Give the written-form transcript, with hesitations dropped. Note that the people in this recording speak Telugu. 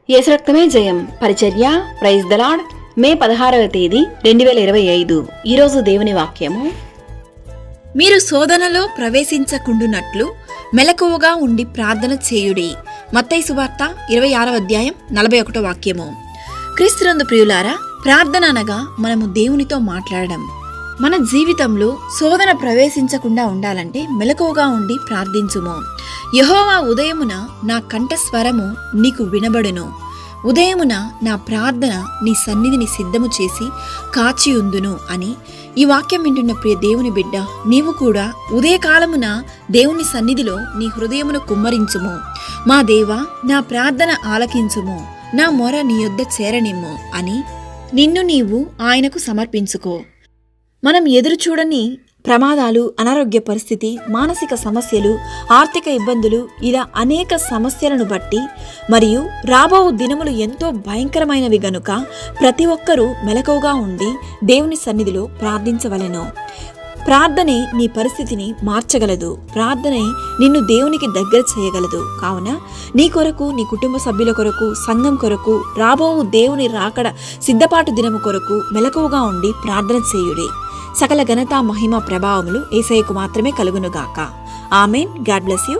యేసు రక్తమే జయం పరిచర్య ప్రైజ్ ద లార్డ్. మే 16వ తేదీ 2025. ఈరోజు దేవుని వాక్యము. మీరు శోధనలో ప్రవేశించకుండునట్లు మెలకువగా ఉండి ప్రార్థన చేయుడి. మత్తయి సువార్త 26వ అధ్యాయం 41వ వాక్యము. క్రీస్తునందు ప్రియులారా, ప్రార్థన అనగా మనము దేవునితో మాట్లాడడం. మన జీవితంలో శోధన ప్రవేశించకుండా ఉండాలంటే మెలకువగా ఉండి ప్రార్థించుము. యెహోవా ఉదయమున నా కంఠస్వరము నీకు వినబడును. ఉదయమున నా ప్రార్థన నీ సన్నిధిని సిద్ధము చేసి కాచియుందును అని ఈ వాక్యం వింటున్న ప్రియ దేవుని బిడ్డ, నీవు కూడా ఉదయకాలమున దేవుని సన్నిధిలో నీ హృదయమును కుమ్మరించుము. మా దేవా, నా ప్రార్థన ఆలకించుము, నా మొర నీ యొద్ద చేరనిమ్ము అని నిన్ను నీవు ఆయనకు సమర్పించుకో. మనం ఎదురు చూడని ప్రమాదాలు, అనారోగ్య పరిస్థితి, మానసిక సమస్యలు, ఆర్థిక ఇబ్బందులు, ఇలా అనేక సమస్యలను బట్టి మరియు రాబో దినములు ఎంతో భయంకరమైనవి గనుక ప్రతి ఒక్కరూ మెలకువగా ఉండి దేవుని సన్నిధిలో ప్రార్థించవలెను. ప్రార్థనే నీ పరిస్థితిని మార్చగలదు. ప్రార్థనే నిన్ను దేవునికి దగ్గర చేయగలదు. కావున నీ కొరకు, నీ కుటుంబ సభ్యుల కొరకు, సంఘం కొరకు, రాబో దేవుని రాకడ సిద్ధపాటు దినము కొరకు మెలకువగా ఉండి ప్రార్థన చేయుడి. సకల ఘనత, మహిమ, ప్రభావములు యేసయ్యకు మాత్రమే కలుగునుగాక. ఆమెన్. God bless you.